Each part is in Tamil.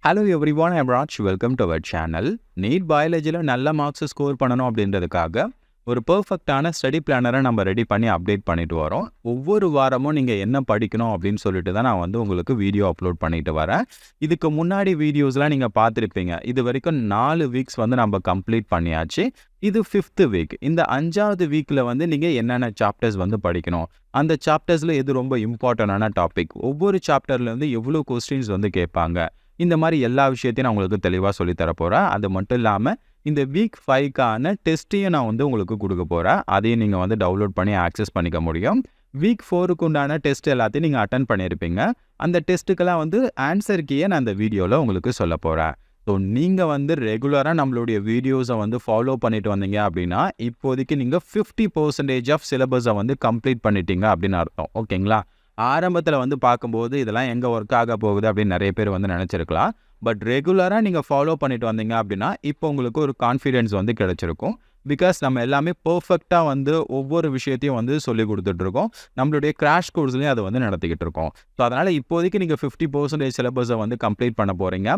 Hello everyone, I'm Raj. Welcome to our channel. NEET பயாலஜியில் நல்ல மார்க்ஸ் ஸ்கோர் பண்ணணும் அப்படின்றதுக்காக ஒரு பெர்ஃபெக்டான ஸ்டடி பிளானரை நம்ம ரெடி பண்ணி அப்டேட் பண்ணிட்டு வரோம். ஒவ்வொரு வாரமும் நீங்கள் என்ன படிக்கணும் அப்படின்னு சொல்லிட்டு தான் நான் உங்களுக்கு வீடியோ அப்லோட் பண்ணிட்டு வரேன். இதுக்கு முன்னாடி வீடியோஸ்லாம் நீங்கள் பார்த்துருப்பீங்க. இது வரைக்கும் 4 வீக்ஸ் நம்ம கம்ப்ளீட் பண்ணியாச்சு. இது 5th வீக். இந்த 5வது வீக்கில் நீங்கள் என்னென்ன சாப்டர்ஸ் படிக்கணும், அந்த சாப்டர்ஸில் எது ரொம்ப இம்பார்ட்டண்டான டாபிக், ஒவ்வொரு சாப்டர்லேருந்து எவ்வளோ கொஸ்டின்ஸ் கேட்பாங்க, இந்த மாதிரி எல்லா விஷயத்தையும் நான் உங்களுக்கு தெளிவாக சொல்லித்தர போகிறேன். அது மட்டும் இல்லாமல் இந்த வீக் 5க்கான டெஸ்ட்டையும் நான் உங்களுக்கு கொடுக்க போகிறேன். அதையும் நீங்கள் டவுன்லோட் பண்ணி ஆக்சஸ் பண்ணிக்க முடியும். வீக் 4க்கு உண்டான டெஸ்ட் எல்லாத்தையும் நீங்கள் அட்டன் பண்ணியிருப்பீங்க. அந்த டெஸ்ட்டுக்கெல்லாம் ஆன்சர் கீயை நான் அந்த வீடியோவில் உங்களுக்கு சொல்ல போகிறேன். ஸோ நீங்கள் ரெகுலராக நம்மளுடைய வீடியோஸை ஃபாலோ பண்ணிட்டு வந்தீங்க அப்படின்னா இப்போதைக்கு நீங்கள் 50% ஆஃப் சிலபஸை கம்ப்ளீட் பண்ணிட்டீங்க அப்படின்னு அர்த்தம். ஓகேங்களா? ஆரம்பத்தில் பார்க்கும்போது இதெல்லாம் எங்கே ஒர்க் ஆக போகுது அப்படின்னு நிறைய பேர் நினச்சிருக்கலாம். பட் ரெகுலராக நீங்கள் ஃபாலோ பண்ணிட்டு வந்தீங்க அப்படின்னா இப்போ உங்களுக்கு ஒரு கான்ஃபிடென்ஸ் கிடைச்சிருக்கும். பிகாஸ் நம்ம எல்லாமே பர்ஃபெக்டாக ஒவ்வொரு விஷயத்தையும் சொல்லி கொடுத்துட்ருக்கோம். நம்மளுடைய கிராஷ் கோர்ஸ்லேயும் அதை நடத்திக்கிட்டு இருக்கோம். ஸோ அதனால் இப்போதைக்கு நீங்கள் 50% சிலபஸை கம்ப்ளீட் பண்ண போகிறீங்க.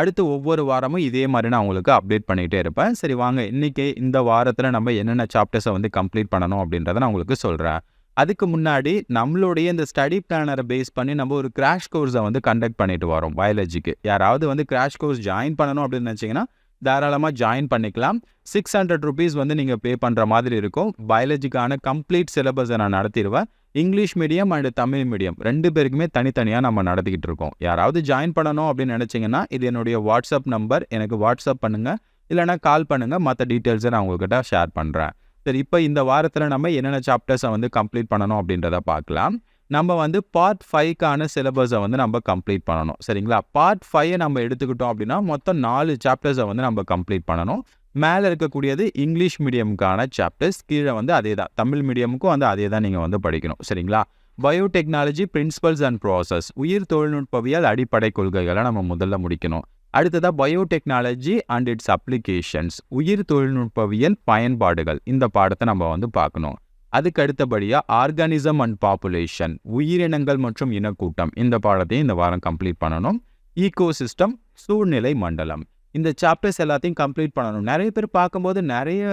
அடுத்து ஒவ்வொரு வாரமும் இதே மாதிரி நான் உங்களுக்கு அப்டேட் பண்ணிகிட்டே இருப்பேன். சரி வாங்க, இன்றைக்கி இந்த வாரத்தில் நம்ம என்னென்ன சாப்டர்ஸை கம்ப்ளீட் பண்ணணும் அப்படின்றத நான் உங்களுக்கு சொல்கிறேன். அதுக்கு முன்னாடி நம்மளுடைய இந்த ஸ்டடி பிளானரை பேஸ் பண்ணி நம்ம ஒரு கிராஷ் கோர்ஸை கண்டக்ட் பண்ணிட்டு வரோம் பயாலஜிக்கு. யாராவது கிராஷ் கோர்ஸ் ஜாயின் பண்ணணும் அப்படின்னு நினச்சிங்கன்னா தாராளமாக ஜாயின் பண்ணிக்கலாம். 600 rupees நீங்கள் பே பண்ணுற மாதிரி இருக்கும். பயாலஜிக்கான கம்ப்ளீட் சிலபஸை நான் நடத்திடுவேன். English medium and Tamil medium 2 பேருக்குமே தனித்தனியாக நம்ம நடத்திக்கிட்டு இருக்கோம். யாராவது ஜாயின் பண்ணணும் அப்படின்னு நினச்சிங்கன்னா இது என்னுடைய வாட்ஸ்அப் நம்பர், எனக்கு வாட்ஸ்அப் பண்ணுங்கள், இல்லைனா கால் பண்ணுங்கள். மற்ற டீட்டெயில்ஸை நான் உங்கள்கிட்ட ஷேர் பண்ணுறேன். சரி, இப்போ இந்த வாரத்தில் நம்ம என்னென்ன சாப்டர்ஸை கம்ப்ளீட் பண்ணணும் அப்படின்றத பார்க்கலாம். நம்ம பார்ட் 5க்கான சிலபஸை நம்ம கம்ப்ளீட் பண்ணணும். சரிங்களா? பார்ட் 5 நம்ம எடுத்துக்கிட்டோம் அப்படின்னா மொத்தம் 4 சாப்டர்ஸை நம்ம கம்ப்ளீட் பண்ணணும். மேலே இருக்கக்கூடியது இங்கிலீஷ் மீடியமுக்கான சாப்டர்ஸ், கீழே அதே தான் தமிழ் மீடியமுக்கும் அதே தான் நீங்கள் படிக்கணும். சரிங்களா? பயோடெக்னாலஜி பிரின்சிபல்ஸ் அண்ட் ப்ராசஸ், உயிர் தொழில்நுட்பவியல் அடிப்படை கொள்கைகளை நம்ம முதல்ல முடிக்கணும். அடுத்ததாக பயோடெக்னாலஜி அண்ட் இட்ஸ் அப்ளிகேஷன்ஸ், உயிர் தொழில்நுட்பவியல் பயன்பாடுகள், இந்த பாடத்தை நம்ம பார்க்கணும். அதுக்கு அடுத்தபடியாக ஆர்கானிசம் அண்ட் பாப்புலேஷன், உயிரினங்கள் மற்றும் இனக்கூட்டம், இந்த பாடத்தையும் இந்த வாரம் கம்ப்ளீட் பண்ணணும். ஈகோசிஸ்டம், சூழ்நிலை மண்டலம், இந்த சாப்டர்ஸ் எல்லாத்தையும் கம்ப்ளீட் பண்ணணும். நிறைய பேர் பார்க்கும்போது நிறைய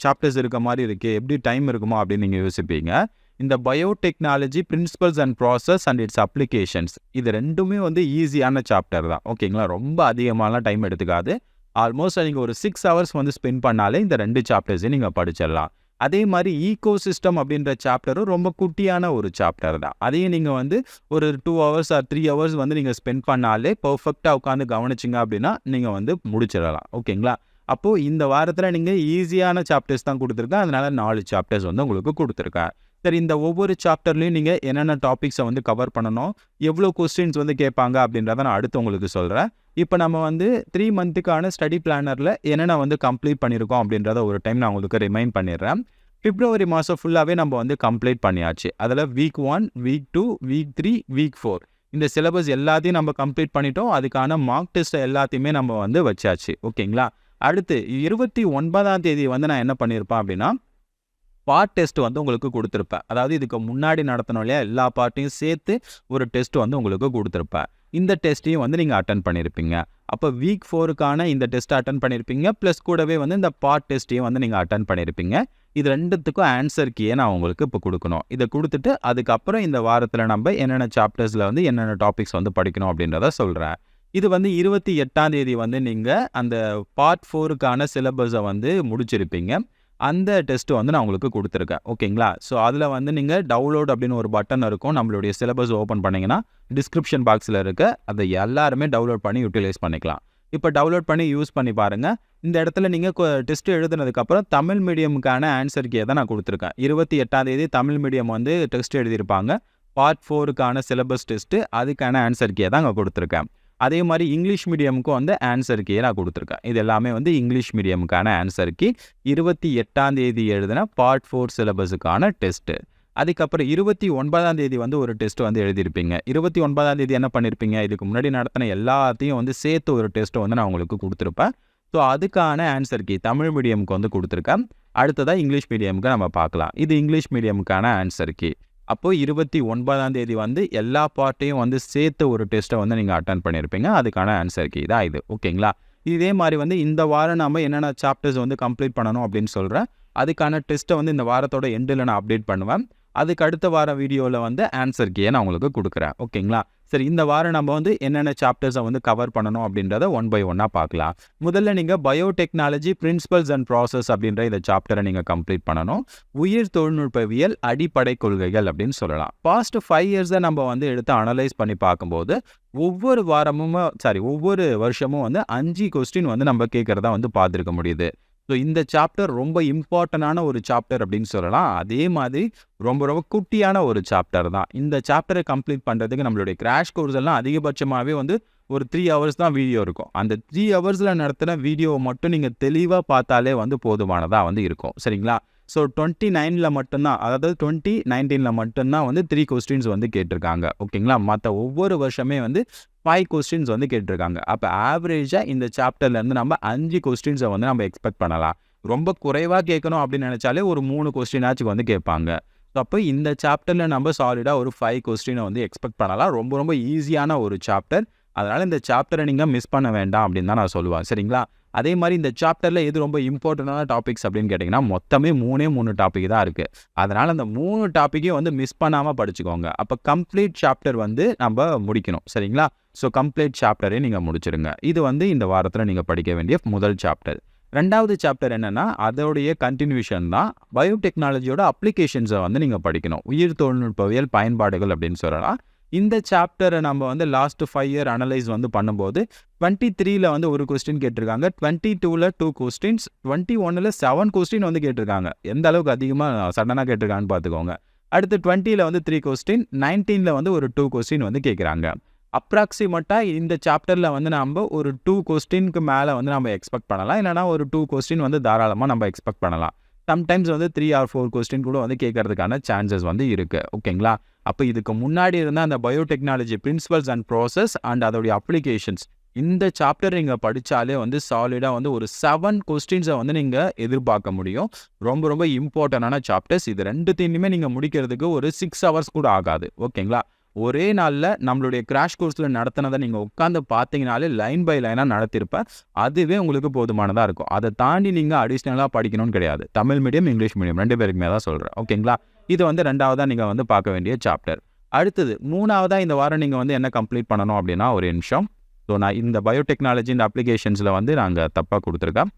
சாப்டர்ஸ் இருக்க மாதிரி இருக்குது, எப்படி டைம் இருக்குமோ அப்படின்னு நீங்கள் யோசிப்பீங்க. இந்த biotechnology principles and process and it's applications, இது ரெண்டுமே ஈஸியான சாப்டர் தான். ஓகேங்களா? ரொம்ப அதிகமான டைம் எடுத்துக்காது. ஆல்மோஸ்ட் நீங்கள் ஒரு 6 hours ஸ்பெண்ட் பண்ணாலே இந்த 2 சாப்டர்ஸையும் நீங்கள் படிச்சிடலாம். அதே மாதிரி ஈகோசிஸ்டம் அப்படின்ற சாப்டரும் ரொம்ப குட்டியான ஒரு சாப்டர் தான். அதையும் நீங்கள் ஒரு 2 hours ஆர் 3 hours நீங்கள் ஸ்பெண்ட் பண்ணாலே பர்ஃபெக்டாக உட்காந்து கவனிச்சிங்க அப்படின்னா நீங்கள் முடிச்சிடலாம். ஓகேங்களா? அப்போது இந்த வாரத்தில் நீங்கள் ஈஸியான சாப்டர்ஸ் தான் கொடுத்துருக்கேன். அதனால் 4 சாப்டர்ஸ் உங்களுக்கு கொடுத்துருக்கேன். சரி, இந்த ஒவ்வொரு சாப்டர்லையும் நீங்கள் என்னென்ன டாபிக்ஸை கவர் பண்ணணும், எவ்வளோ கொஸ்டின்ஸ் கேட்பாங்க அப்படின்றத நான் அடுத்து உங்களுக்கு சொல்கிறேன். இப்போ நம்ம 3 monthக்கான ஸ்டடி பிளானரில் என்னென்ன கம்ப்ளீட் பண்ணியிருக்கோம் அப்படின்றத ஒரு டைம் நான் உங்களுக்கு ரிமைண்ட் பண்ணிடுறேன். பிப்ரவரி மாதம் ஃபுல்லாகவே நம்ம கம்ப்ளீட் பண்ணியாச்சு. அதில் வீக் 1, வீக் 2, வீக் 3, வீக் 4 இந்த சிலபஸ் எல்லாத்தையும் நம்ம கம்ப்ளீட் பண்ணிட்டோம். அதுக்கான மார்க் டெஸ்ட் எல்லாத்தையுமே நம்ம வச்சாச்சு. ஓகேங்களா? அடுத்து 29ஆம் தேதி நான் என்ன பண்ணியிருப்பேன் அப்படின்னா பார்ட் டெஸ்ட் உங்களுக்கு கொடுத்துருப்பேன். அதாவது இதுக்கு முன்னாடி நடத்தணும் இல்லையா, எல்லா பார்ட்டையும் சேர்த்து ஒரு டெஸ்ட் உங்களுக்கு கொடுத்துருப்பேன். இந்த டெஸ்ட்டையும் நீங்கள் அட்டன் பண்ணியிருப்பீங்க. அப்போ வீக் 4க்கான இந்த டெஸ்ட்டை அட்டன் பண்ணியிருப்பீங்க. ப்ளஸ் கூடவே இந்த பார்ட் டெஸ்ட்டையும் நீங்கள் அட்டன் பண்ணியிருப்பீங்க. இது ரெண்டுத்துக்கும் ஆன்சர் கீயை நான் உங்களுக்கு இப்போ கொடுக்கணும். இதை கொடுத்துட்டு அதுக்கப்புறம் இந்த வாரத்தில் நம்ம என்னென்ன சாப்டர்ஸில் என்னென்ன டாபிக்ஸ் படிக்கணும் அப்படின்றத சொல்கிறேன். இது 28ஆம் தேதி நீங்கள் அந்த பார்ட் 4க்கான சிலபஸை முடிச்சிருப்பீங்க. அந்த டெஸ்ட்டு நான் உங்களுக்கு கொடுத்துருக்கேன். ஓகேங்களா? ஸோ அதில் நீங்கள் டவுன்லோட் அப்படின்னு ஒரு பட்டன் இருக்கும். நம்மளுடைய சிலபஸ் ஓப்பன் பண்ணிங்கன்னா டிஸ்கிரிப்ஷன் பாக்ஸில் இருக்க அதை எல்லாருமே டவுன்லோட் பண்ணி யூட்டிலைஸ் பண்ணிக்கலாம். இப்போ டவுன்லோட் பண்ணி யூஸ் பண்ணி பாருங்கள். இந்த இடத்துல நீங்கள் டெஸ்ட் எழுதுனதுக்கப்புறம் தமிழ் மீடியமுக்கான ஆன்சர் கீயை தான் நான் கொடுத்துருக்கேன். 28ஆம் தேதி தமிழ் மீடியம் டெஸ்ட் எழுதியிருப்பாங்க. பார்ட் 4க்கான சிலபஸ் டெஸ்ட்டு, அதுக்கான ஆன்சர் கீயை தான் அங்கே கொடுத்துருக்கேன். அதே மாதிரி இங்கிலீஷ் மீடியமுக்கும் ஆன்சர் கீயை நான் கொடுத்துருக்கேன். இது எல்லாமே இங்கிலீஷ் மீடியமுக்கான ஆன்சர் கீ. 28ஆம் தேதி எழுதின பார்ட் 4 சிலபஸுக்கான டெஸ்ட்டு. அதுக்கப்புறம் 29ஆம் தேதி ஒரு டெஸ்ட் எழுதியிருப்பீங்க. 29ஆம் தேதி என்ன பண்ணியிருப்பீங்க, இதுக்கு முன்னாடி நடத்தின எல்லாத்தையும் சேர்த்து ஒரு டெஸ்ட்டை நான் உங்களுக்கு கொடுத்துருப்பேன். ஸோ அதுக்கான ஆன்சர் கீ தமிழ் மீடியமுக்கு கொடுத்துருக்கேன். அடுத்ததாக இங்கிலீஷ் மீடியமுக்கு நம்ம பார்க்கலாம். இது இங்கிலீஷ் மீடியமுக்கான ஆன்சர் கீ. அப்போ 29ஆம் தேதி வந்து எல்லா பார்ட்டையும் வந்து சேர்த்து ஒரு டெஸ்ட்டை வந்து நீங்கள் அட்டெண்ட் பண்ணியிருப்பீங்க. அதுக்கான ஆன்சர் கீ தான் இது. ஓகேங்களா? இதே மாதிரி வந்து இந்த வாரம் நம்ம என்னென்ன சாப்டர்ஸ் வந்து கம்ப்ளீட் பண்ணணும் அப்படின்னு சொல்கிறேன். அதுக்கான டெஸ்ட்டை வந்து இந்த வாரத்தோட எண்டில் நான் அப்டேட் பண்ணுவேன். அதுக்கு அடுத்த வார வீடியோவில் வந்து ஆன்சர் கீயை நான் உங்களுக்கு கொடுக்குறேன். ஓகேங்களா? சரி, இந்த வாரம் நம்ம வந்து என்னென்ன சாப்டர்ஸை வந்து கவர் பண்ணணும் அப்படின்றத ஒன் பை ஒன்னாக பார்க்கலாம். முதல்ல நீங்கள் பயோடெக்னாலஜி பிரின்சிபல்ஸ் அண்ட் ப்ராசஸ் அப்படின்ற இந்த சாப்டரை நீங்கள் கம்ப்ளீட் பண்ணணும். உயிர் தொழில்நுட்பவியல் அடிப்படை கொள்கைகள் அப்படின்னு சொல்லலாம். பாஸ்ட் 5 இயர்ஸை நம்ம வந்து எடுத்து அனலைஸ் பண்ணி பார்க்கும்போது ஒவ்வொரு வருஷமும் வந்து 5 கொஸ்டின் வந்து நம்ம கேட்குறதா வந்து பார்த்துருக்க முடியுது. ஸோ இந்த சாப்டர் ரொம்ப இம்பார்ட்டண்டான ஒரு சாப்டர் அப்படின்னு சொல்லலாம். அதே மாதிரி ரொம்ப ரொம்ப குட்டியான ஒரு சாப்டர் தான். இந்த சாப்டரை கம்ப்ளீட் பண்ணுறதுக்கு நம்மளுடைய கிராஷ் கோர்ஸ் எல்லாம் அதிகபட்சமாகவே வந்து ஒரு 3 ஹவர்ஸ் தான் வீடியோ இருக்கும். அந்த 3 ஹவர்ஸில் நடத்தின வீடியோவை மட்டும் நீங்கள் தெளிவாக பார்த்தாலே வந்து போதுமானதாக வந்து இருக்கும். சரிங்களா? ஸோ 29ல் மட்டும்தான், அதாவது 2019ல் மட்டும்தான் வந்து 3 கொஸ்டின்ஸ் வந்து கேட்டிருக்காங்க. ஓகேங்களா? மற்ற ஒவ்வொரு வருஷமே வந்து 5 கொஸ்டின்ஸ் வந்து கேட்டிருக்காங்க. அப்போ ஆவரேஜாக இந்த சாப்டர்லேருந்து நம்ம 5 கொஸ்டின்ஸை வந்து நம்ம எக்ஸ்பெக்ட் பண்ணலாம். ரொம்ப குறைவாக கேட்கணும் அப்படின்னு நினச்சாலே ஒரு 3 கொஸ்டினாச்சும் வந்து கேட்பாங்க. ஸோ அப்போ இந்த சாப்டரில் நம்ம சாலிடாக ஒரு 5 கொஸ்டினை வந்து எக்ஸ்பெக்ட் பண்ணலாம். ரொம்ப ரொம்ப ஈஸியான ஒரு சாப்டர். அதனால் இந்த சாப்டரை நீங்கள் மிஸ் பண்ண வேண்டாம் அப்படின்னு தான் நான் சொல்லுவேன். சரிங்களா? அதே மாதிரி இந்த சாப்டரில் எது ரொம்ப இம்பார்ட்டண்டான டாபிக்ஸ் அப்படின்னு கேட்டிங்கன்னா மொத்தமே 3 டாபிக் தான் இருக்குது. அதனால் அந்த 3 டாப்பிக்கையும் வந்து மிஸ் பண்ணாமல் படிச்சுக்கோங்க. அப்போ கம்ப்ளீட் சாப்டர் வந்து நம்ம முடிக்கணும். சரிங்களா? ஸோ கம்ப்ளீட் சாப்டரே நீங்கள் முடிச்சிருங்க. இது வந்து இந்த வாரத்தில் நீங்கள் படிக்க வேண்டிய முதல் சாப்டர். 2வது சாப்டர் என்னென்னா அதோடைய கண்டினியூஷன் தான். பயோடெக்னாலஜியோட அப்ளிகேஷன்ஸை வந்து நீங்கள் படிக்கணும். உயிர் தொழில்நுட்பவியல் பயன்பாடுகள் அப்படின்னு சொல்லலாம். இந்த சாப்டரை நம்ம வந்து லாஸ்ட் 5 இயர் அனலைஸ் வந்து பண்ணும்போது 23ல் வந்து ஒரு கொஸ்டின் கேட்டிருக்காங்க, 22ல் 2 கொஸ்டின்ஸ், 21ல் 7 கொஸ்டின் வந்து கேட்டிருக்காங்க. எந்த அளவுக்கு அதிகமாக சடனாக கேட்டிருக்காங்கன்னு பார்த்துக்கோங்க. அடுத்து 20ல் வந்து 3 கொஸ்டின், 19ல் வந்து ஒரு 2 கொஸ்டின் வந்து கேட்குறாங்க. அப்ராக்சிமேட்டாக இந்த சாப்டரில் வந்து நம்ம ஒரு 2 கொஸ்டினுக்கு மேலே வந்து நம்ம எக்ஸ்பெக்ட் பண்ணலாம். இல்லைனா ஒரு 2 கொஸ்டின் வந்து தாராளமாக நம்ம எக்ஸ்பெக்ட் பண்ணலாம். சம்டைம்ஸ் வந்து 3 or 4 கொஸ்டின் கூட வந்து கேட்கறதுக்கான சான்சஸ் வந்து இருக்குது. ஓகேங்களா? அப்போ இதுக்கு முன்னாடி இருந்த அந்த biotechnology principles and process and அதோடைய அப்ளிகேஷன்ஸ், இந்த சாப்டர் நீங்கள் படித்தாலே வந்து சாலிடாக வந்து ஒரு 7 கொஸ்டின்ஸை வந்து நீங்கள் எதிர்பார்க்க முடியும். ரொம்ப ரொம்ப இம்பார்ட்டண்டான சாப்டர்ஸ். இது ரெண்டுத்தையுமே நீங்கள் முடிக்கிறதுக்கு ஒரு 6 ஹவர்ஸ் கூட ஆகாது. ஓகேங்களா? ஒரே நாளில் நம்மளுடைய கிராஷ் கோர்ஸில் நடத்தினதை நீங்கள் உட்காந்து பார்த்தீங்கனாலே லைன் பை லைனாக நடத்திருப்பேன். அதுவே உங்களுக்கு போதுமானதாக இருக்கும். அதை தாண்டி நீங்கள் அடிஷ்னலாக படிக்கணும்னு கிடையாது. தமிழ் மீடியம், இங்கிலீஷ் மீடியம் 2 பேருக்குமே தான் சொல்கிறேன். ஓகேங்களா? இது வந்து 2வதாக நீங்கள் வந்து பார்க்க வேண்டிய சாப்டர். அடுத்தது 3வதாக இந்த வாரம் நீங்கள் வந்து என்ன கம்ப்ளீட் பண்ணணும் அப்படின்னா, ஒரு நிமிஷம். ஸோ நான் இந்த பயோடெக்னாலஜி இந்த அப்ளிகேஷன்ஸில் வந்து நாங்கள் தப்பாக கொடுத்துருக்கேன்.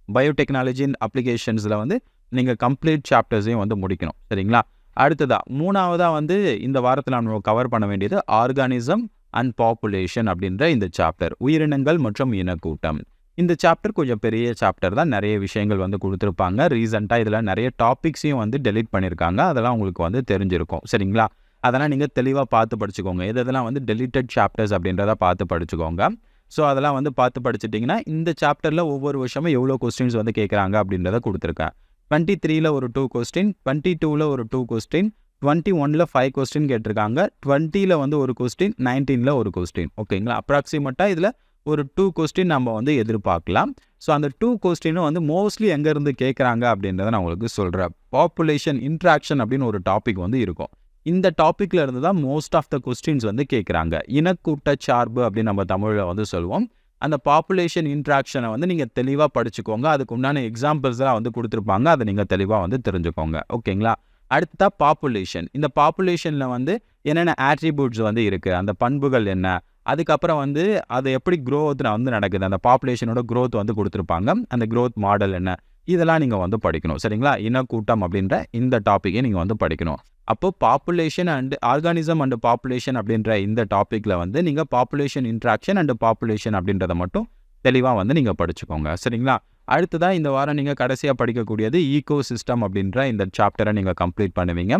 பயோடெக்னாலஜி அப்ளிகேஷன்ஸில் வந்து நீங்கள் கம்ப்ளீட் சாப்டர்ஸையும் வந்து முடிக்கணும். சரிங்களா? அடுத்ததா 3வதாக வந்து இந்த வாரத்தில் நம்ம கவர் பண்ண வேண்டியது ஆர்கானிசம் அண்ட் பாப்புலேஷன் அப்படின்ற இந்த சாப்டர், உயிரினங்கள் மற்றும் இனக்கூட்டம். இந்த சாப்டர் கொஞ்சம் பெரிய சாப்டர் தான். நிறைய விஷயங்கள் வந்து கொடுத்துருப்பாங்க. ரீசெண்டாக இதில் நிறைய டாபிக்ஸையும் வந்து டெலீட் பண்ணியிருக்காங்க. அதெல்லாம் உங்களுக்கு வந்து தெரிஞ்சிருக்கும். சரிங்களா? அதெல்லாம் நீங்கள் தெளிவாக பார்த்து படிச்சுக்கோங்க. இதெல்லாம் வந்து டெலிட்டட் சாப்டர்ஸ் அப்படின்றத பார்த்து படிச்சுக்கோங்க. ஸோ அதெல்லாம் வந்து பார்த்து படிச்சுட்டிங்கன்னா இந்த சாப்டரில் ஒவ்வொரு வருஷமும் எவ்வளோ கொஸ்டின்ஸ் வந்து கேட்குறாங்க அப்படின்றத கொடுத்துருக்கேன். 23ல் ஒரு 2 கொஸ்டின், 22ல் ஒரு 2 கொஸ்டின், 21ல் 5 கொஸ்டின் கேட்டிருக்காங்க, 20ல் வந்து ஒரு கொஸ்டின், 19ல் ஒரு கொஸ்டின். ஓகேங்களா? அப்ராக்சிமேட்டாக இதில் ஒரு 2 கொஸ்டின் நம்ம வந்து எதிர்பார்க்கலாம். ஸோ அந்த 2 கொஸ்டினும் வந்து மோஸ்ட்லி எங்கேருந்து கேட்குறாங்க அப்படின்றத நான் உங்களுக்கு சொல்கிறேன். பாப்புலேஷன் இன்ட்ராக்ஷன் அப்படின்னு ஒரு டாபிக் வந்து இருக்கும். இந்த டாப்பிக்கில் இருந்து தான் மோஸ்ட் ஆஃப் த கொஸ்டின்ஸ் வந்து கேட்குறாங்க. இனக்கூட்ட சார்பு அப்படின்னு நம்ம தமிழில் வந்து சொல்லுவோம். அந்த பாப்புலேஷன் இன்ட்ராக்ஷனை வந்து நீங்கள் தெளிவாக படிச்சுக்கோங்க. அதுக்கு உண்டான எக்ஸாம்பிள்ஸ்லாம் வந்து கொடுத்துருப்பாங்க. அதை நீங்கள் தெளிவாக வந்து தெரிஞ்சுக்கோங்க. ஓகேங்களா? அடுத்தா பாப்புலேஷன். இந்த பாப்புலேஷனில் வந்து என்னென்ன ஆட்ரிபியூட்ஸ் வந்து இருக்குது, அந்த பண்புகள் என்ன, அதுக்கப்புறம் வந்து அது எப்படி க்ரோத் வந்து நடக்குது, அந்த பாப்புலேஷனோட க்ரோத் வந்து கொடுத்துருப்பாங்க. அந்த க்ரோத் மாடல் என்ன, இதெல்லாம் நீங்கள் வந்து படிக்கணும். சரிங்களா? இனக்கூட்டம் அப்படின்ற இந்த டாப்பிக்கை நீங்கள் வந்து படிக்கணும். அப்போ population and organism and population அப்படின்ற இந்த டாப்பிக்கில் வந்து நீங்கள் பாப்புலேஷன் இன்ட்ராக்ஷன் அண்ட் பாப்புலேஷன் அப்படின்றத மட்டும் தெளிவாக வந்து நீங்கள் படிச்சுக்கோங்க. சரிங்களா? அடுத்ததாக இந்த வாரம் நீங்கள் கடைசியாக படிக்கக்கூடியது ஈகோ சிஸ்டம் அப்படின்ற இந்த சாப்டரை நீங்கள் கம்ப்ளீட் பண்ணுவீங்க.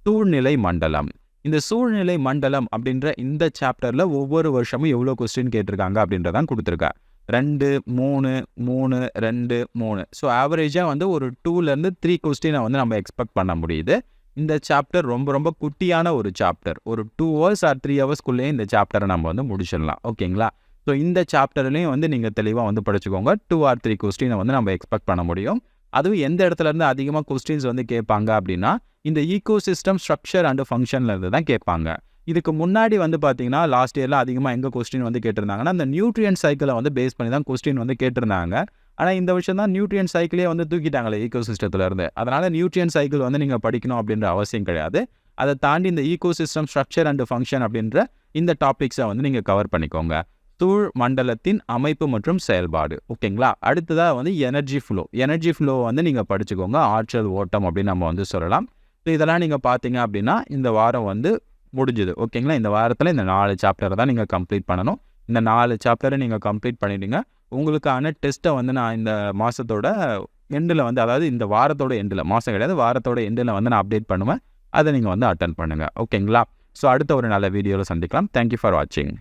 சூழ்நிலை மண்டலம். இந்த சூழ்நிலை மண்டலம் அப்படின்ற இந்த சாப்டரில் ஒவ்வொரு வருஷமும் எவ்வளோ கொஸ்டின் கேட்டிருக்காங்க அப்படின்றதான் கொடுத்துருக்கேன். 2, 3, 3, 2, 3. ஸோ ஆவரேஜாக வந்து ஒரு 2லேருந்து 3 கொஸ்டினை வந்து நம்ம எக்ஸ்பெக்ட் பண்ண முடியுது. இந்த சாப்டர் ரொம்ப ரொம்ப குட்டியான ஒரு சாப்டர். ஒரு 2 hours or 3 ஹவர்ஸ்க்குள்ளேயே இந்த சாப்டரை நம்ம வந்து முடிச்சிடலாம். ஓகேங்களா? ஸோ இந்த சாப்டர்லையும் வந்து நீங்கள் தெளிவாக வந்து படிச்சுக்கோங்க. 2 or 3 கொஸ்டினை வந்து நம்ம எக்ஸ்பெக்ட் பண்ண முடியும். அதுவும் எந்த இடத்துல இருந்து அதிகமாக கொஸ்டின்ஸ் வந்து கேட்பாங்க அப்படின்னா, இந்த ஈகோசிஸ்டம் ஸ்ட்ரக்சர் அண்ட் ஃபங்க்ஷன்ல இருந்து தான் கேட்பாங்க. இதுக்கு முன்னாடி வந்து பார்த்தீங்கன்னா லாஸ்ட் இயரில் அதிகமாக எங்கே கொஸ்டின் வந்து கேட்டிருந்தாங்கன்னா அந்த நியூட்ரியன் சைக்கிளை வந்து பேஸ் பண்ணி தான் கொஸ்டின் வந்து கேட்டிருந்தாங்க. ஆனால் இந்த விஷயம் தான் நியூட்ரியன் சைக்கிளே வந்து தூக்கிட்டாங்களே ஈகோசிஸ்டத்தில் இருந்து. அதனால் நியூட்ரியன் சைக்கிள் வந்து நீங்கள் படிக்கணும் அப்படின்ற அவசியம் கிடையாது. அதை தாண்டி இந்த ஈகோசிஸ்டம் ஸ்ட்ரக்சர் அண்ட் ஃபங்க்ஷன் அப்படின்ற இந்த டாபிக்ஸை வந்து நீங்கள் கவர் பண்ணிக்கோங்க. சூழ் மண்டலத்தின் அமைப்பு மற்றும் செயல்பாடு. ஓகேங்களா? அடுத்ததாக வந்து எனர்ஜி ஃப்ளோ வந்து நீங்கள் படிச்சுக்கோங்க. ஆற்றல் ஓட்டம் அப்படின்னு நம்ம வந்து சொல்லலாம். ஸோ இதெல்லாம் நீங்கள் பார்த்தீங்க அப்படின்னா இந்த வாரம் வந்து முடிஞ்சுது. ஓகேங்களா? இந்த வாரத்தில் இந்த 4 சாப்டரை தான் நீங்கள் கம்ப்ளீட் பண்ணணும். இந்த 4 சாப்டரை நீங்கள் கம்ப்ளீட் பண்ணிவிடுங்க. உங்களுக்கான டெஸ்ட்டை வந்து நான் இந்த மாதத்தோட எண்டில் வந்து, அதாவது இந்த வாரத்தோட எண்டில், மாதம் கிடையாது, வாரத்தோட எண்டில் வந்து நான் அப்டேட் பண்ணுவேன். அதை நீங்கள் வந்து அட்டென்ட் பண்ணுங்கள். ஓகேங்களா? ஸோ அடுத்த ஒரு நல்ல வீடியோவில் சந்திக்கலாம். தேங்க்யூ ஃபார் வாட்சிங்.